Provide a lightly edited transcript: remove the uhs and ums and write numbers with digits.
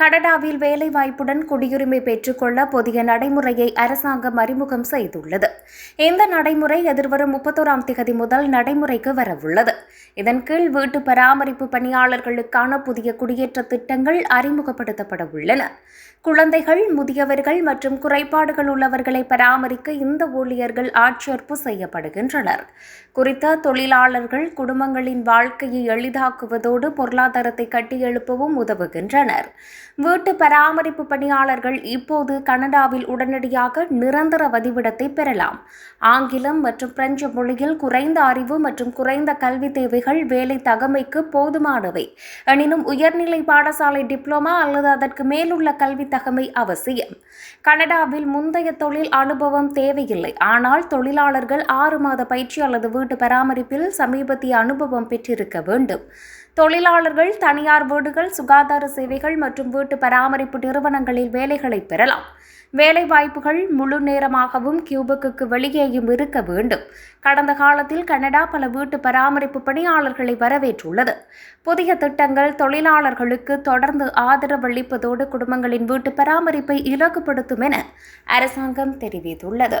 கனடாவில் வேலைவாய்ப்புடன் குடியுரிமை பெற்றுக்கொள்ள புதிய நடைமுறையை அரசாங்கம் அறிமுகம் செய்துள்ளது. இந்த நடைமுறை எதிர்வரும் 31ஆம் தேதி முதல் நடைமுறைக்கு வரவுள்ளது. இதன் கீழ் வீட்டு பராமரிப்பு பணியாளர்களுக்கான புதிய குடியேற்ற திட்டங்கள் அறிமுகப்படுத்தப்பட உள்ளன. குழந்தைகள், முதியவர்கள் மற்றும் குறைபாடுகள் உள்ளவர்களை பராமரிக்க இந்த ஊழியர்கள் ஆட்சேர்ப்பு செய்யப்படுகின்றனர். குறித்த தொழிலாளர்கள் குடும்பங்களின் வாழ்க்கையை எளிதாக்குவதோடு பொருளாதாரத்தை கட்டியெழுப்பவும் உதவுகின்றனர். வீட்டு பராமரிப்பு பணியாளர்கள் இப்போது கனடாவில் உடனடியாக நிரந்தர வதிவிடத்தை பெறலாம். ஆங்கிலம் மற்றும் பிரெஞ்சு மொழியில் குறைந்த அறிவு மற்றும் குறைந்த கல்வி தேவைகள் வேலை தகமைக்கு போதுமானவை. எனினும் உயர்நிலை பாடசாலை டிப்ளோமா அல்லது அதற்கு மேலுள்ள கல்வி தகமை அவசியம். கனடாவில் முந்தைய தொழில் அனுபவம் தேவையில்லை, ஆனால் தொழிலாளர்கள் 6 மாத பயிற்சி அல்லது வீட்டு பராமரிப்பில் சமீபத்திய அனுபவம் பெற்றிருக்க வேண்டும். தொழிலாளர்கள் தனியார் வீடுகள், சுகாதார சேவைகள் மற்றும் வீட்டு பராமரிப்பு நிறுவனங்களில் வேலைகளை பெறலாம். வேலைவாய்ப்புகள் முழு நேரமாகவும் கியூபெக்குக்கு வெளியேயும் இருக்க வேண்டும். கடந்த காலத்தில் கனடா பல வீட்டு பராமரிப்பு பணியாளர்களை வரவேற்றுள்ளது. புதிய திட்டங்கள் தொழிலாளர்களுக்கு தொடர்ந்து ஆதரவளிப்பதோடு குடும்பங்களின் வீட்டு பராமரிப்பை இலகுபடுத்தும் என அரசாங்கம் தெரிவித்துள்ளது.